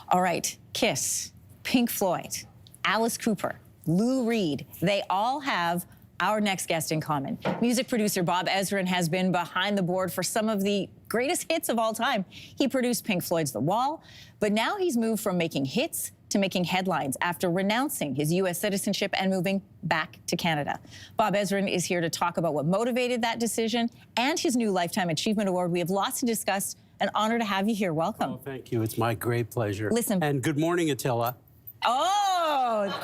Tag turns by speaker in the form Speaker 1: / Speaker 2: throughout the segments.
Speaker 1: All right, Kiss, Pink Floyd, Alice Cooper, Lou Reed, they all have our next guest in common. Music producer Bob Ezrin has been behind the board for some of the greatest hits of all time. He produced Pink Floyd's The Wall, but now he's moved from making hits to making headlines after renouncing his U.S. citizenship and moving back to Canada. Bob Ezrin is here to talk about what motivated that decision and his new Lifetime Achievement Award. We have lots to discuss. An honor to have you here. Welcome.
Speaker 2: Oh, thank you. It's my great pleasure.
Speaker 1: Listen.
Speaker 2: And good morning, Attila.
Speaker 1: Oh,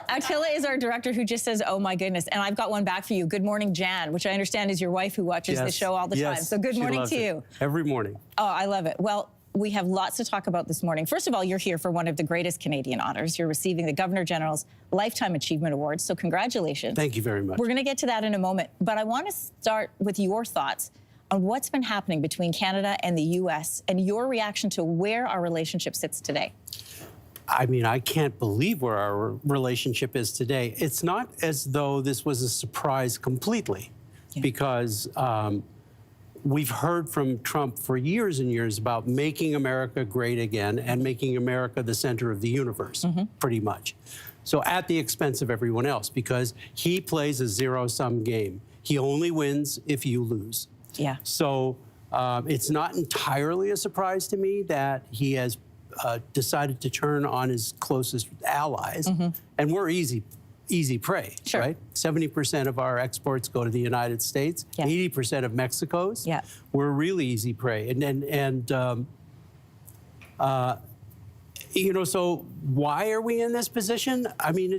Speaker 1: Attila is our director who just says, oh my goodness. And I've got one back for you. Good morning, Jan, which I understand is your wife who watches the show all the time. So good morning to you.
Speaker 2: Every morning.
Speaker 1: Oh, I love it. Well, we have lots to talk about this morning. First of all, you're here for one of the greatest Canadian honors. You're receiving the Governor General's Lifetime Achievement Award, so congratulations.
Speaker 2: Thank you very much.
Speaker 1: We're going to get to that in a moment, but I want to start with your thoughts on what's been happening between Canada and the U.S. and your reaction to where our relationship sits today.
Speaker 2: I mean, I can't believe where our relationship is today. It's not as though this was a surprise completely, because we've heard from Trump for years and years about making America great again and making America the center of the universe, pretty much. So at the expense of everyone else, because he plays a zero-sum game. He only wins if you lose.
Speaker 1: Yeah.
Speaker 2: So it's not entirely a surprise to me that he has decided to turn on his closest allies, and we're easy prey, right? 70% of our exports go to the United States, 80% of Mexico's. We're really easy prey, you know, so why are we in this position? I mean,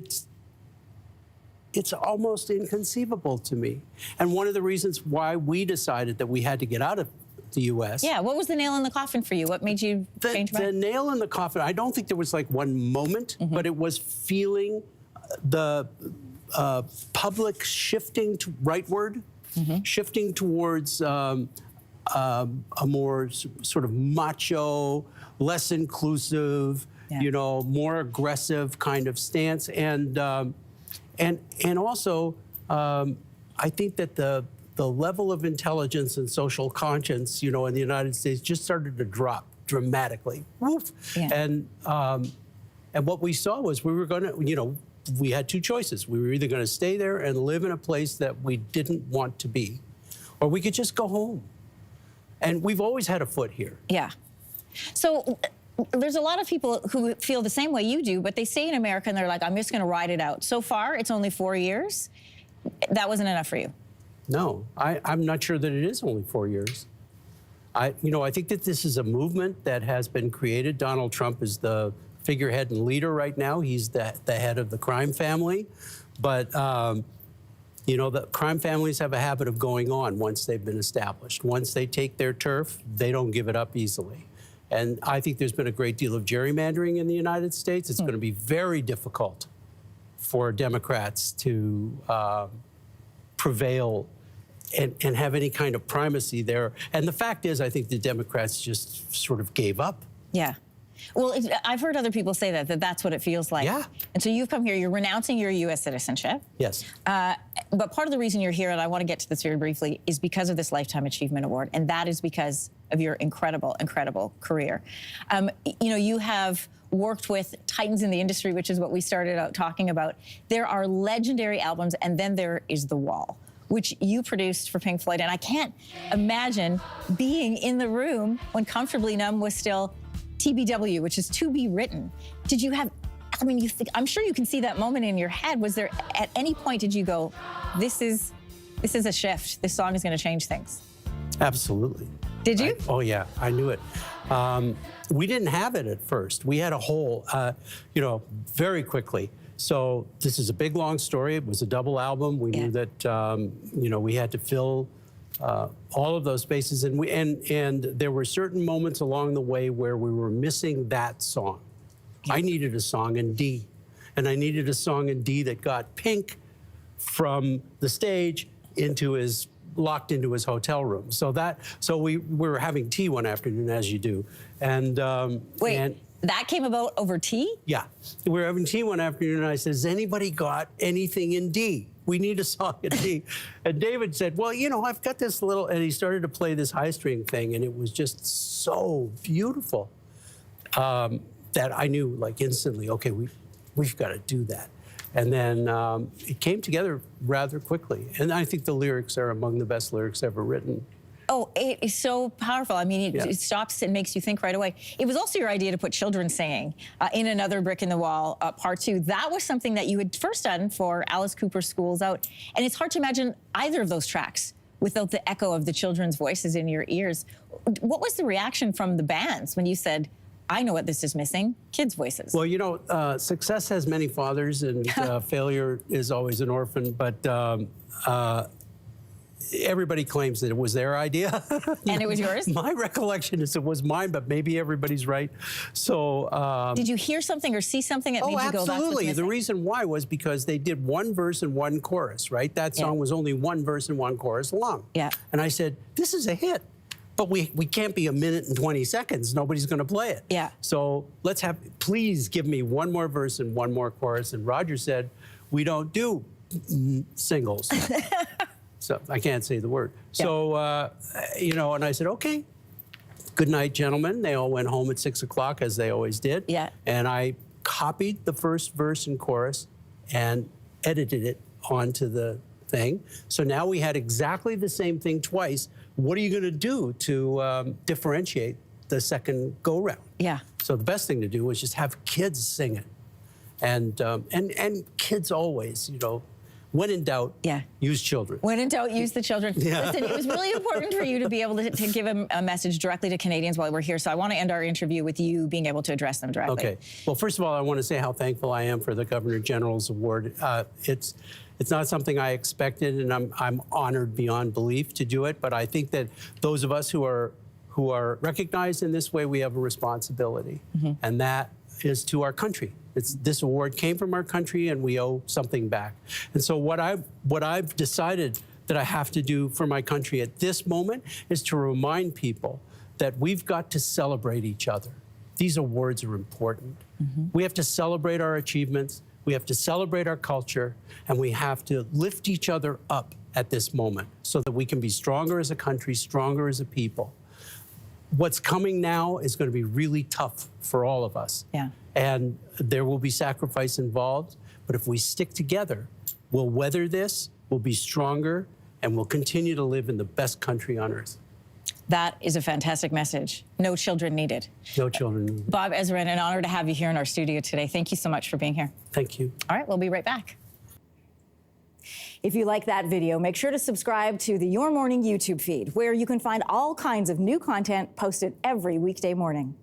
Speaker 2: it's almost inconceivable to me. And one of the reasons why we decided that we had to get out of the U.S.
Speaker 1: Yeah, what was the nail in the coffin for you? What made you change your mind?
Speaker 2: The nail in the coffin, I don't think there was like one moment, but it was feeling the public shifting to rightward, shifting towards a more sort of macho, less inclusive, you know, more aggressive kind of stance, and also I think that the level of intelligence and social conscience, you know, in the United States just started to drop dramatically. And what we saw was we were going to, you know, we had two choices. We were either going to stay there and live in a place that we didn't want to be, or we could just go home. And we've always had a foot here.
Speaker 1: Yeah. So there's a lot of people who feel the same way you do, but they stay in America and they're like, I'm just going to ride it out. So far, it's only 4 years. That wasn't enough for you.
Speaker 2: No, I'm not sure that it is only 4 years. You know, I think that this is a movement that has been created. Donald Trump is the figurehead and leader right now. He's the head of the crime family. But, you know, the crime families have a habit of going on once they've been established. Once they take their turf, they don't give it up easily. And I think there's been a great deal of gerrymandering in the United States. It's going to be very difficult for Democrats to prevail and have any kind of primacy there. And the fact is, I think the Democrats just sort of gave up.
Speaker 1: Yeah. Well, I've heard other people say that that's what it feels like.
Speaker 2: Yeah.
Speaker 1: And so you've come here, you're renouncing your U.S. citizenship.
Speaker 2: Yes.
Speaker 1: But part of the reason you're here, and I want to get to this very briefly, is because of this Lifetime Achievement Award, and that is because of your incredible, incredible career. You know, you have worked with titans in the industry, which is what we started out talking about. There are legendary albums, and then there is The Wall, which you produced for Pink Floyd. And I can't imagine being in the room when Comfortably Numb was still TBW, which is to be written. Did you have, I mean, I'm sure you can see that moment in your head. Was there, at any point, did you go, this is a shift. This song is going to change things?
Speaker 2: Absolutely.
Speaker 1: Did you?
Speaker 2: Oh, yeah, I knew it. We didn't have it at first. We had a hole, you know, very quickly. So this is a big, long story. It was a double album. We knew that, you know, we had to fill all of those spaces. And there were certain moments along the way where we were missing that song. I needed a song in D. And I needed a song in D that got Pink from the stage locked into his hotel room. So we were having tea one afternoon, as you do. And
Speaker 1: wait, that came about over tea?
Speaker 2: Yeah, we were having tea one afternoon, and I said, has anybody got anything in D? We need a song in D. And David said, well, you know, I've got this little, and he started to play this high string thing, and it was just so beautiful. that I knew like instantly, okay, we've got to do that. And then it came together rather quickly. And I think the lyrics are among the best lyrics ever written.
Speaker 1: Oh, it is so powerful. I mean, it stops and makes you think right away. It was also your idea to put children singing in Another Brick in the Wall, Part 2. That was something that you had first done for Alice Cooper's Schools Out. And it's hard to imagine either of those tracks without the echo of the children's voices in your ears. What was the reaction from the bands when you said, I know what this is missing, kids' voices?
Speaker 2: Well, you know, success has many fathers, and failure is always an orphan, but everybody claims that it was their idea.
Speaker 1: And it was yours?
Speaker 2: My recollection is it was mine, but maybe everybody's right. So,
Speaker 1: did you hear something or see something that made you go,
Speaker 2: absolutely. The reason why was because they did one verse and one chorus, right? That song was only one verse and one chorus long.
Speaker 1: Yeah.
Speaker 2: And I said, this is a hit. But we can't be 1 minute and 20 seconds. Nobody's going to play it.
Speaker 1: Yeah.
Speaker 2: So please give me one more verse and one more chorus. And Roger said, we don't do singles. So I can't say the word. Yeah. So, you know, and I said, okay, good night, gentlemen. They all went home at 6 o'clock, as they always did.
Speaker 1: Yeah.
Speaker 2: And I copied the first verse and chorus and edited it onto the thing. So now we had exactly the same thing twice. What are you going to do to differentiate the second go-round?
Speaker 1: Yeah.
Speaker 2: So the best thing to do was just have kids sing it. And kids always, you know, when in doubt, use children.
Speaker 1: When in doubt, use the children.
Speaker 2: Yeah.
Speaker 1: Listen, it was really important for you to be able to give a message directly to Canadians while we're here. So I want to end our interview with you being able to address them directly.
Speaker 2: Okay. Well, first of all, I want to say how thankful I am for the Governor General's Award. It's not something I expected, and I'm honored beyond belief to do it. But I think that those of us who are recognized in this way, we have a responsibility, and that is to our country. This award came from our country, and we owe something back. And so what I've decided that I have to do for my country at this moment is to remind people that we've got to celebrate each other. These awards are important. We have to celebrate our achievements. We have to celebrate our culture, and we have to lift each other up at this moment so that we can be stronger as a country, stronger as a people. What's coming now is going to be really tough for all of us.
Speaker 1: Yeah.
Speaker 2: And there will be sacrifice involved, but if we stick together, we'll weather this, we'll be stronger, and we'll continue to live in the best country on earth.
Speaker 1: That is a fantastic message. No children needed.
Speaker 2: No children needed.
Speaker 1: Bob Ezrin, an honor to have you here in our studio today. Thank you so much for being here.
Speaker 2: Thank you.
Speaker 1: All right, we'll be right back.
Speaker 3: If you like that video, make sure to subscribe to the Your Morning YouTube feed, where you can find all kinds of new content posted every weekday morning.